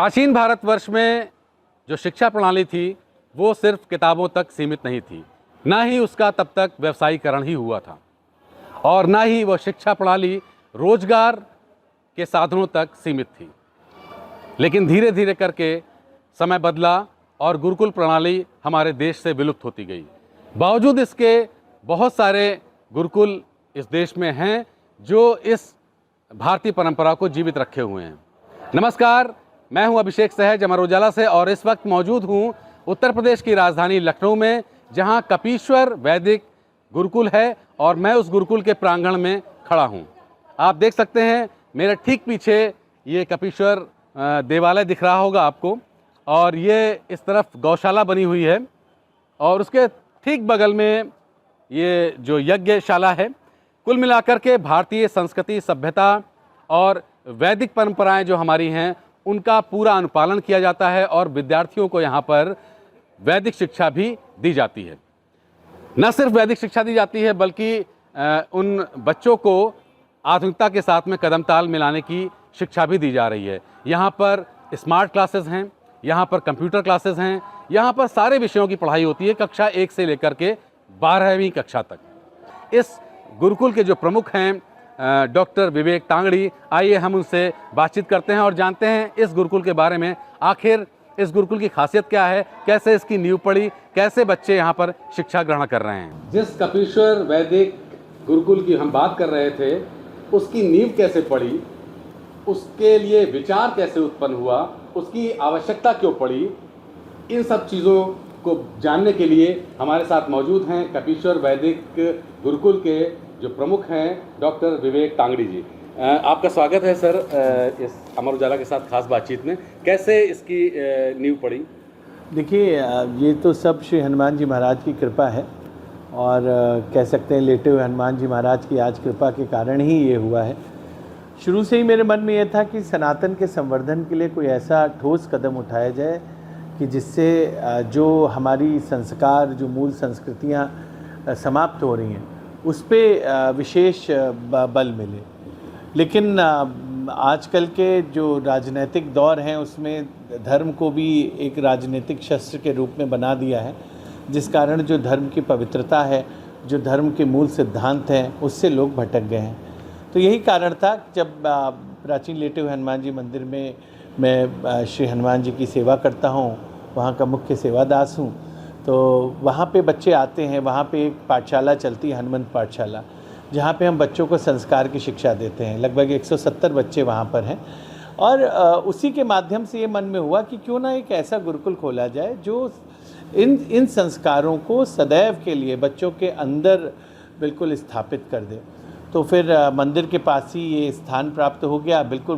प्राचीन भारतवर्ष में जो शिक्षा प्रणाली थी वो सिर्फ किताबों तक सीमित नहीं थी, ना ही उसका तब तक व्यवसायीकरण ही हुआ था और ना ही वह शिक्षा प्रणाली रोजगार के साधनों तक सीमित थी। लेकिन धीरे धीरे करके समय बदला और गुरुकुल प्रणाली हमारे देश से विलुप्त होती गई। बावजूद इसके बहुत सारे गुरुकुल इस देश में हैं जो इस भारतीय परंपरा को जीवित रखे हुए हैं। नमस्कार, मैं हूं अभिषेक सहज अमर उजाला से और इस वक्त मौजूद हूं उत्तर प्रदेश की राजधानी लखनऊ में, जहां कपीश्वर वैदिक गुरुकुल है और मैं उस गुरुकुल के प्रांगण में खड़ा हूं। आप देख सकते हैं मेरे ठीक पीछे ये कपीश्वर देवालय दिख रहा होगा आपको, और ये इस तरफ गौशाला बनी हुई है और उसके ठीक बगल में ये जो यज्ञशाला है। कुल मिलाकर के भारतीय संस्कृति, सभ्यता और वैदिक परंपराएं जो हमारी हैं उनका पूरा अनुपालन किया जाता है और विद्यार्थियों को यहाँ पर वैदिक शिक्षा भी दी जाती है। न सिर्फ वैदिक शिक्षा दी जाती है बल्कि उन बच्चों को आधुनिकता के साथ में कदम ताल मिलाने की शिक्षा भी दी जा रही है। यहाँ पर स्मार्ट क्लासेस हैं, यहाँ पर कंप्यूटर क्लासेस हैं, यहाँ पर सारे विषयों की पढ़ाई होती है कक्षा 1 से लेकर के 12वीं कक्षा तक। इस गुरुकुल के जो प्रमुख हैं डॉक्टर विवेक तांगड़ी, आइए हम उनसे बातचीत करते हैं और जानते हैं इस गुरुकुल के बारे में। आखिर इस गुरुकुल की खासियत क्या है, कैसे इसकी नींव पड़ी, कैसे बच्चे यहाँ पर शिक्षा ग्रहण कर रहे हैं। जिस कपीश्वर वैदिक गुरुकुल की हम बात कर रहे थे उसकी नींव कैसे पड़ी, उसके लिए विचार कैसे उत्पन्न हुआ, उसकी आवश्यकता क्यों पड़ी, इन सब चीज़ों को जानने के लिए हमारे साथ मौजूद हैं कपीश्वर वैदिक गुरुकुल के जो प्रमुख हैं डॉक्टर विवेक तांगड़ी जी। आपका स्वागत है सर इस अमर उजाला के साथ खास बातचीत में। कैसे इसकी नींव पड़ी? देखिए, ये तो सब श्री हनुमान जी महाराज की कृपा है और कह सकते हैं लेटे हुए हनुमान जी महाराज की आज कृपा के कारण ही ये हुआ है। शुरू से ही मेरे मन में यह था कि सनातन के संवर्धन के लिए कोई ऐसा ठोस कदम उठाया जाए कि जिससे जो हमारी संस्कार, जो मूल संस्कृतियाँ समाप्त हो रही हैं उस पर विशेष बल मिले। लेकिन आजकल के जो राजनीतिक दौर हैं उसमें धर्म को भी एक राजनीतिक शस्त्र के रूप में बना दिया है, जिस कारण जो धर्म की पवित्रता है, जो धर्म के मूल सिद्धांत हैं, उससे लोग भटक गए हैं। तो यही कारण था जब प्राचीन लेटे हुए हनुमान जी मंदिर में मैं श्री हनुमान जी की सेवा करता हूँ, वहाँ का मुख्य सेवादास हूँ, तो वहाँ पे बच्चे आते हैं। वहाँ पे एक पाठशाला चलती है, हनुमंत पाठशाला, जहाँ पे हम बच्चों को संस्कार की शिक्षा देते हैं। लगभग 170 बच्चे वहाँ पर हैं और उसी के माध्यम से ये मन में हुआ कि क्यों ना एक ऐसा गुरुकुल खोला जाए जो इन संस्कारों को सदैव के लिए बच्चों के अंदर बिल्कुल स्थापित कर दे। तो फिर मंदिर के पास ही ये स्थान प्राप्त हो गया। बिल्कुल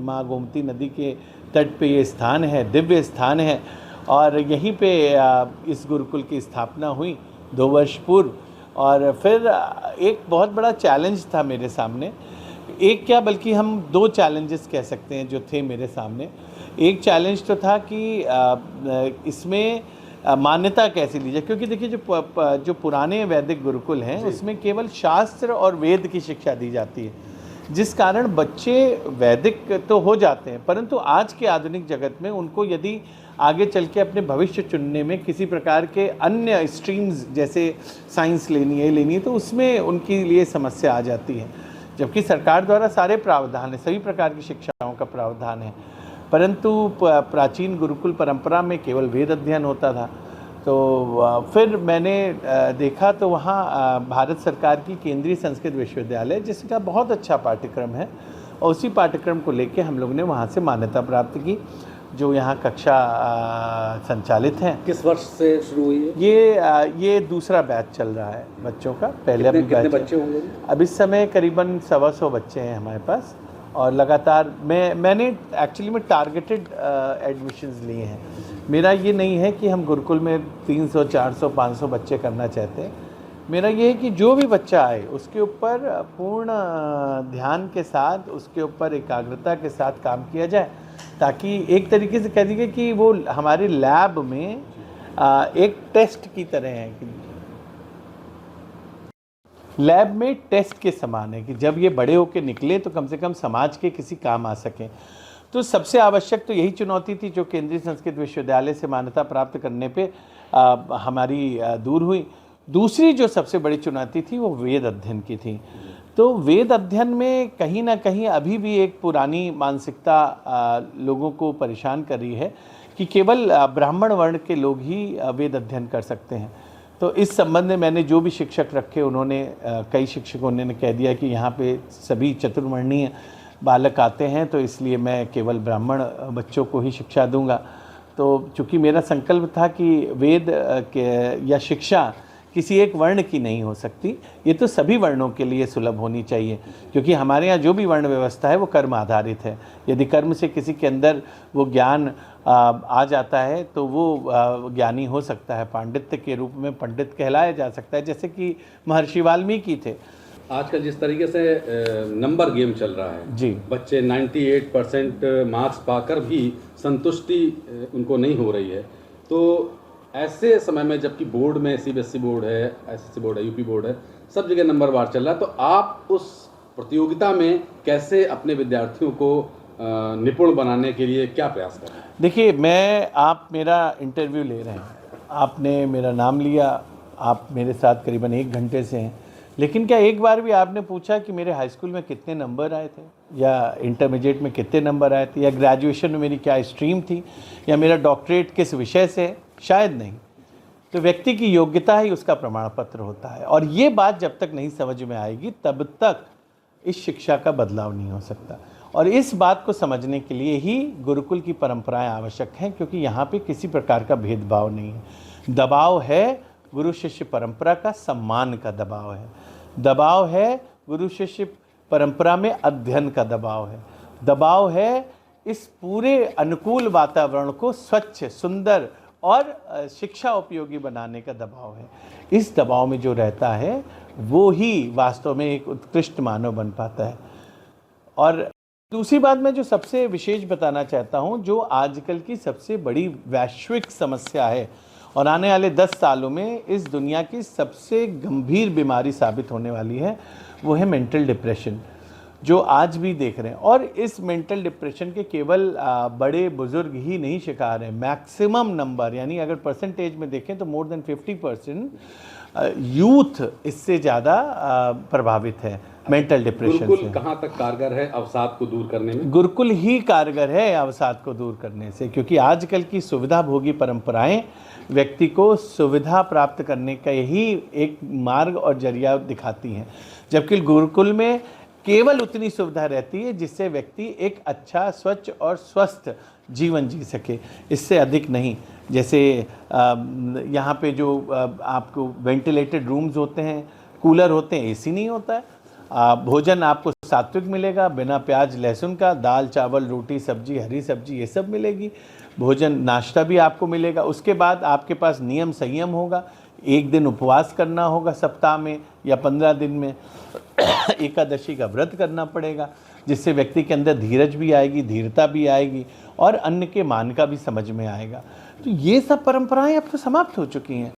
माँ गोमती नदी के तट पे ये स्थान है, दिव्य स्थान है और यहीं पे इस गुरुकुल की स्थापना हुई 2 वर्ष पूर्व। और फिर एक बहुत बड़ा चैलेंज था मेरे सामने, एक क्या बल्कि हम 2 चैलेंजेस कह सकते हैं जो थे मेरे सामने। एक चैलेंज तो था कि इसमें मान्यता कैसे ली जाए, क्योंकि देखिए जो पुराने वैदिक गुरुकुल हैं उसमें केवल शास्त्र और वेद की शिक्षा दी जाती है, जिस कारण बच्चे वैदिक तो हो जाते हैं परंतु आज के आधुनिक जगत में उनको यदि आगे चल के अपने भविष्य चुनने में किसी प्रकार के अन्य स्ट्रीम्स जैसे साइंस लेनी है तो उसमें उनके लिए समस्या आ जाती है। जबकि सरकार द्वारा सारे प्रावधान है, सभी प्रकार की शिक्षाओं का प्रावधान है, परंतु प्राचीन गुरुकुल परंपरा में केवल वेद अध्ययन होता था। तो फिर मैंने देखा तो वहाँ भारत सरकार की केंद्रीय संस्कृत विश्वविद्यालय, जिसका बहुत अच्छा पाठ्यक्रम है, और उसी पाठ्यक्रम को लेके हम लोग ने वहाँ से मान्यता प्राप्त की, जो यहाँ कक्षा संचालित हैं। किस वर्ष से शुरू हुई है? ये दूसरा बैच चल रहा है बच्चों का। पहले कितने बच्चे होंगे? अब इस समय करीबन 125 बच्चे हैं हमारे पास और लगातार मैंने एक्चुअली में टारगेटेड एडमिशन्स लिए हैं। मेरा ये नहीं है कि हम गुरुकुल में 300, 400, 500 बच्चे करना चाहते हैं। मेरा ये है कि जो भी बच्चा आए उसके ऊपर पूर्ण ध्यान के साथ, उसके ऊपर एकाग्रता के साथ काम किया जाए, ताकि एक तरीके से कह दीजिए कि वो हमारे लैब में एक टेस्ट की तरह है, कि लैब में टेस्ट के समान है कि जब ये बड़े होकर निकले तो कम से कम समाज के किसी काम आ सकें। तो सबसे आवश्यक तो यही चुनौती थी जो केंद्रीय संस्कृत विश्वविद्यालय से मान्यता प्राप्त करने पे हमारी दूर हुई। दूसरी जो सबसे बड़ी चुनौती थी वो वेद अध्ययन की थी। तो वेद अध्ययन में कहीं ना कहीं अभी भी एक पुरानी मानसिकता लोगों को परेशान कर रही है कि केवल ब्राह्मण वर्ण के लोग ही वेद अध्ययन कर सकते हैं। तो इस संबंध में मैंने जो भी शिक्षक रखे उन्होंने कई शिक्षकों ने कह दिया कि यहाँ पे सभी चतुर्वर्णीय बालक आते हैं, तो इसलिए मैं केवल ब्राह्मण बच्चों को ही शिक्षा दूंगा। तो चूँकि मेरा संकल्प था कि वेद या शिक्षा किसी एक वर्ण की नहीं हो सकती, ये तो सभी वर्णों के लिए सुलभ होनी चाहिए, क्योंकि हमारे यहाँ जो भी वर्ण व्यवस्था है वो कर्म आधारित है। यदि कर्म से किसी के अंदर वो ज्ञान आ जाता है तो वो ज्ञानी हो सकता है, पांडित्य के रूप में पंडित कहलाया जा सकता है, जैसे कि महर्षि वाल्मीकि थे। आजकल जिस तरीके से नंबर गेम चल रहा है जी, बच्चे 98% मार्क्स पाकर भी संतुष्टि उनको नहीं हो रही है, तो ऐसे समय में जबकि बोर्ड में सीबीएसई बोर्ड है, एसएससी बोर्ड है, यूपी बोर्ड है, सब जगह नंबरवार चल रहा है, तो आप उस प्रतियोगिता में कैसे अपने विद्यार्थियों को निपुण बनाने के लिए क्या प्रयास कर रहे हैं? देखिए, आप मेरा इंटरव्यू ले रहे हैं, आपने मेरा नाम लिया, आप मेरे साथ करीबन 1 घंटे से हैं, लेकिन क्या एक बार भी आपने पूछा कि मेरे हाई स्कूल में कितने नंबर आए थे, या इंटरमीडिएट में कितने नंबर आए थे, या ग्रेजुएशन में मेरी क्या स्ट्रीम थी, या मेरा डॉक्टरेट किस विषय से है? शायद नहीं। तो व्यक्ति की योग्यता ही उसका प्रमाण पत्र होता है, और ये बात जब तक नहीं समझ में आएगी तब तक इस शिक्षा का बदलाव नहीं हो सकता। और इस बात को समझने के लिए ही गुरुकुल की परंपराएं आवश्यक हैं, क्योंकि यहाँ पे किसी प्रकार का भेदभाव नहीं है। दबाव है गुरु शिष्य परंपरा का, सम्मान का दबाव है, दबाव है गुरु शिष्य परंपरा में अध्ययन का दबाव है, दबाव है इस पूरे अनुकूल वातावरण को स्वच्छ, सुंदर और शिक्षा उपयोगी बनाने का दबाव है। इस दबाव में जो रहता है वो ही वास्तव में एक उत्कृष्ट मानव बन पाता है। और दूसरी बात मैं जो सबसे विशेष बताना चाहता हूँ, जो आजकल की सबसे बड़ी वैश्विक समस्या है और आने वाले 10 सालों में इस दुनिया की सबसे गंभीर बीमारी साबित होने वाली है, वो है मेंटल डिप्रेशन, जो आज भी देख रहे हैं। और इस मेंटल डिप्रेशन के केवल बड़े बुजुर्ग ही नहीं शिकार हैं, मैक्सिमम नंबर, यानी अगर परसेंटेज में देखें तो मोर देन 50% यूथ इससे ज़्यादा प्रभावित है मेंटल डिप्रेशन से। गुरुकुल कहाँ तक कारगर है अवसाद को दूर करने में? गुरुकुल ही कारगर है अवसाद को दूर करने से, क्योंकि आजकल की सुविधा भोगी परंपराएं व्यक्ति को सुविधा प्राप्त करने का ही एक मार्ग और जरिया दिखाती हैं, जबकि गुरुकुल में केवल उतनी सुविधा रहती है जिससे व्यक्ति एक अच्छा, स्वच्छ और स्वस्थ जीवन जी सके, इससे अधिक नहीं। जैसे यहाँ पे जो आपको वेंटिलेटेड रूम्स होते हैं, कूलर होते हैं, एसी नहीं होता है। भोजन आपको सात्विक मिलेगा, बिना प्याज लहसुन का, दाल चावल रोटी सब्जी, हरी सब्जी, ये सब मिलेगी। भोजन नाश्ता भी आपको मिलेगा। उसके बाद आपके पास नियम संयम होगा, 1 दिन उपवास करना होगा सप्ताह में या 15 दिन में, एकादशी का व्रत करना पड़ेगा, जिससे व्यक्ति के अंदर धीरज भी आएगी, धीरता भी आएगी और अन्न के मान का भी समझ में आएगा। तो ये सब परंपराएं अब तो समाप्त हो चुकी हैं।